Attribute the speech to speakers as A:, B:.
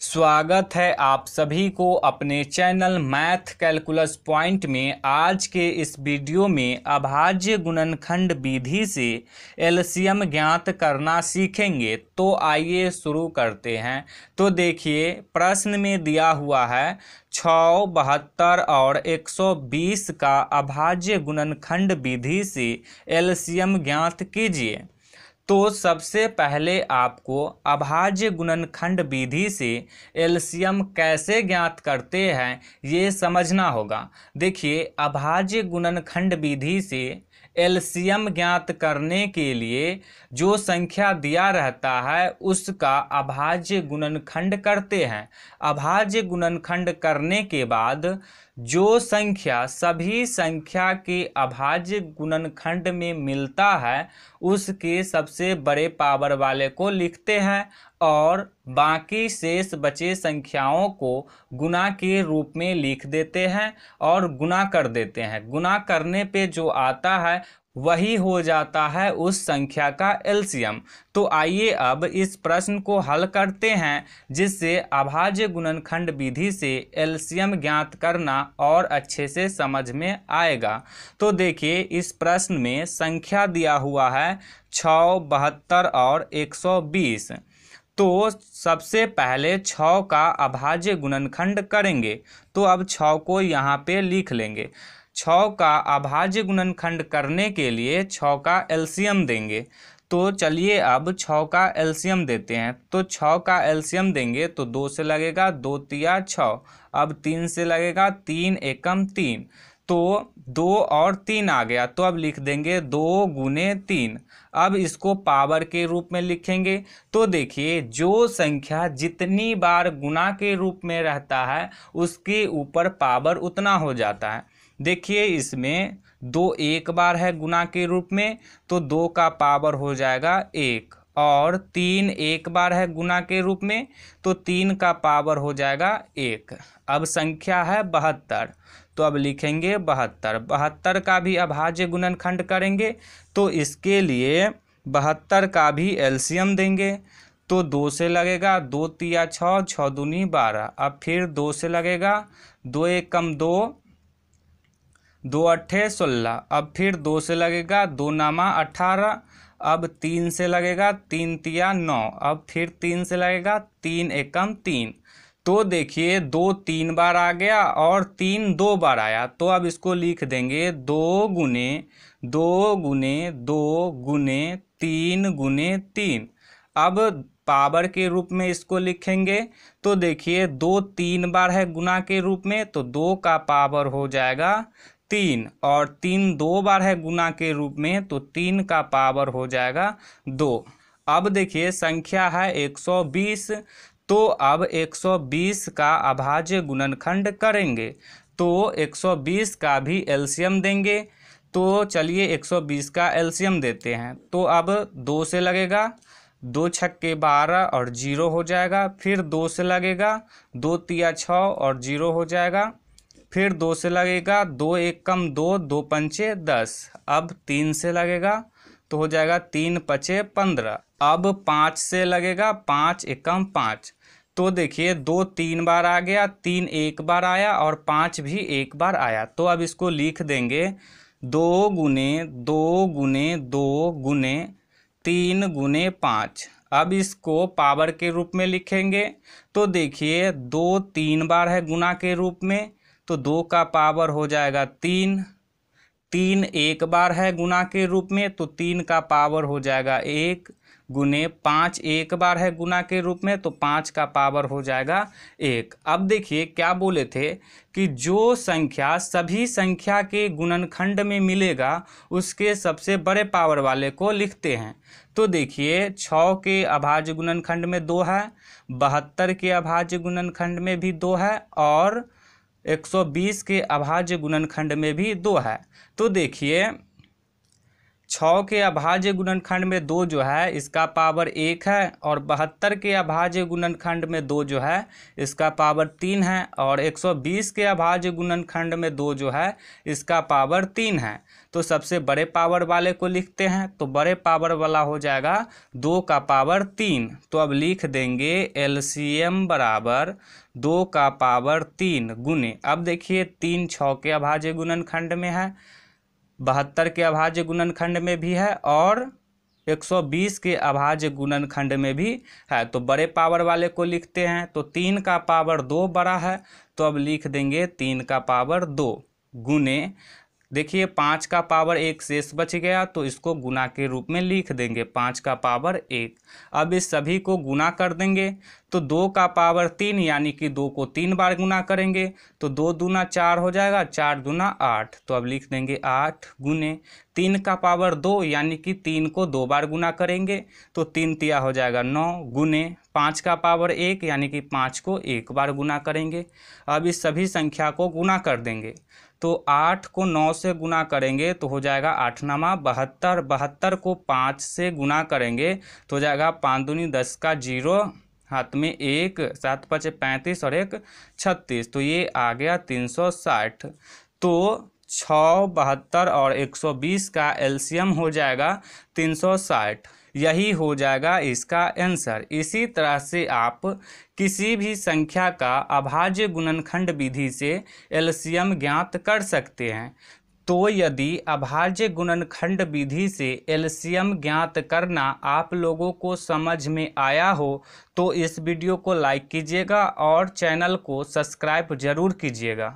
A: स्वागत है आप सभी को अपने चैनल मैथ कैलकुलस पॉइंट में। आज के इस वीडियो में अभाज्य गुणनखंड विधि से एलसीएम ज्ञात करना सीखेंगे। तो आइए शुरू करते हैं। तो देखिए प्रश्न में दिया हुआ है 6, 72 और 120 का अभाज्य गुणनखंड विधि से एलसीएम ज्ञात कीजिए। तो सबसे पहले आपको अभाज्य गुणनखंड विधि से एलसीएम कैसे ज्ञात करते हैं ये समझना होगा। देखिए अभाज्य गुणनखंड विधि से एलसीएम ज्ञात करने के लिए जो संख्या दिया रहता है उसका अभाज्य गुणनखंड करते हैं। अभाज्य गुणनखंड करने के बाद जो संख्या सभी संख्या के अभाज्य गुणनखंड में मिलता है उसके सबसे बड़े पावर वाले को लिखते हैं और बाकी शेष बचे संख्याओं को गुणा के रूप में लिख देते हैं और गुणा कर देते हैं। गुणा करने पे जो आता है वही हो जाता है उस संख्या का एलसीएम। तो आइए अब इस प्रश्न को हल करते हैं जिससे अभाज्य गुणनखंड विधि से एलसीएम ज्ञात करना और अच्छे से समझ में आएगा। तो देखिए इस प्रश्न में संख्या दिया हुआ है 6, 72 और 120। तो सबसे पहले 6 का अभाज्य गुणनखंड करेंगे। तो अब 6 को यहाँ पे लिख लेंगे। 6 का अभाज्य गुणनखंड करने के लिए 6 का एलसीएम देंगे। तो चलिए अब 6 का एलसीएम देते हैं। तो 6 का एलसीएम देंगे तो 2 से लगेगा, 2 तिया 6। अब 3 से लगेगा, 3 एकम 3। तो 2 और 3 आ गया। तो अब लिख देंगे 2 गुने 3। अब इसको पावर के रूप में लिखेंगे। तो देखिए जो संख्या जितनी बार गुणा के रूप में रहता है उसके ऊपर पावर उतना हो जाता है। देखिए इसमें 2 एक बार है गुणा के रूप में तो 2 का पावर हो जाएगा 1, और 3 एक बार है गुणा के रूप में तो 3 का पावर हो जाएगा 1। अब संख्या है 72। तो अब लिखेंगे 72। 72 का भी अभाज्य गुणनखंड करेंगे तो इसके लिए 72 का भी एलसीएम देंगे। तो 2 से लगेगा, 2 तिया 6, 6 दूनी 12। अब फिर 2 से लगेगा, 2 एकम 2, 2 अट्ठे 16। अब फिर 2 से लगेगा, 2 नामा 18। अब 3 से लगेगा, 3 तिया 9। अब फिर 3 से लगेगा, 3 एकम 3। तो देखिए 2 3 बार आ गया और 3 2 बार आया। तो अब इसको लिख देंगे 2 गुने 2 गुने 2 गुने 3 गुने 3। अब पावर के रूप में इसको लिखेंगे। तो देखिए 2 3 बार है गुणा के रूप में तो 2 का पावर हो जाएगा 3, और 3 2 बार है गुणा के रूप में तो 3 का पावर हो जाएगा 2। अब देखिए संख्या है 120। तो अब 120 का अभाज्य गुणनखंड करेंगे। तो 120 का भी एलसीएम देंगे। तो चलिए 120 का एलसीएम देते हैं। तो अब 2 से लगेगा, 2 छक्के 12 और 0 हो जाएगा। फिर 2 से लगेगा, 2 तिया 6 और 0 हो जाएगा। फिर 2 से लगेगा, 2 एकम 2, 2 पंचे 10। अब 3 से लगेगा तो हो जाएगा 3 पचे 15। अब 5 से लगेगा, 5 एकम 5। तो देखिए 2 3 बार आ गया, 3 एक बार आया और 5 भी एक बार आया। तो अब इसको लिख देंगे 2 गुने 2 गुने 2 गुने 3 गुने 5। अब इसको पावर के रूप में लिखेंगे। तो देखिए 2 3 बार है गुणा के रूप में तो 2 का पावर हो जाएगा 3। 3 एक बार है गुणा के रूप में तो 3 का पावर हो जाएगा 1, गुने 5 एक बार है गुणा के रूप में तो 5 का पावर हो जाएगा 1। अब देखिए क्या बोले थे कि जो संख्या सभी संख्या के गुणनखंड में मिलेगा उसके सबसे बड़े पावर वाले को लिखते हैं। तो देखिए 6 के अभाज्य गुणनखंड में 2 है, 72 के अभाज्य गुणनखंड में भी 2 है और 120 के अभाज्य गुणनखंड में भी 2 है। तो देखिए 6 के अभाज्य गुणनखंड में 2 जो है इसका पावर 1 है, और 72 के अभाज्य गुणनखंड में 2 जो है इसका पावर 3 है, और 120 के अभाज्य गुणनखंड में 2 जो है इसका पावर 3 है। तो सबसे बड़े पावर वाले को लिखते हैं, तो बड़े पावर वाला हो जाएगा 2 का पावर 3। तो अब लिख देंगे एलसीएम बराबर 2 का पावर 3 गुने, अब देखिए 3 6 के अभाज्य गुणनखंड में है, 72 के अभाज्य गुणनखंड में भी है, और 120 के अभाज्य गुणनखंड में भी है। तो बड़े पावर वाले को लिखते हैं, तो 3 का पावर 2 बड़ा है, तो अब लिख देंगे 3 का पावर 2 गुने, देखिए 5 का पावर 1 शेष बच गया, तो इसको गुना के रूप में लिख देंगे 5 का पावर 1। अब इस सभी को गुना कर देंगे, तो 2 का पावर 3 यानी कि 2 को 3 बार गुना करेंगे, तो 2 दूना 4 हो जाएगा, 4 दूना 8, तो अब लिख देंगे 8 गुने 3 का पावर 2 यानी कि 3 को 2 बार गुना करेंगे, तो 3 तिया हो जाएगा 9 गुने 5 का पावर 1 यानी कि 5 को 1 बार गुना करेंगे। अब इस सभी संख्या को गुना कर देंगे, तो 8 को 9 से गुना करेंगे तो हो जाएगा 8 नामा 72, 72 को 5 से गुना करेंगे तो हो जाएगा 5 दूनी 10 का 0, हाथ में 1, 7 5 35 और 1 36, तो ये आ गया 360। तो 6, 72 और 120 का एलसीएम हो जाएगा 360, यही हो जाएगा इसका आंसर। इसी तरह से आप किसी भी संख्या का अभाज्य गुणनखंड विधि से एलसीएम ज्ञात कर सकते हैं। तो यदि अभाज्य गुणनखंड विधि से एलसीएम ज्ञात करना आप लोगों को समझ में आया हो तो इस वीडियो को लाइक कीजिएगा और चैनल को सब्सक्राइब जरूर कीजिएगा।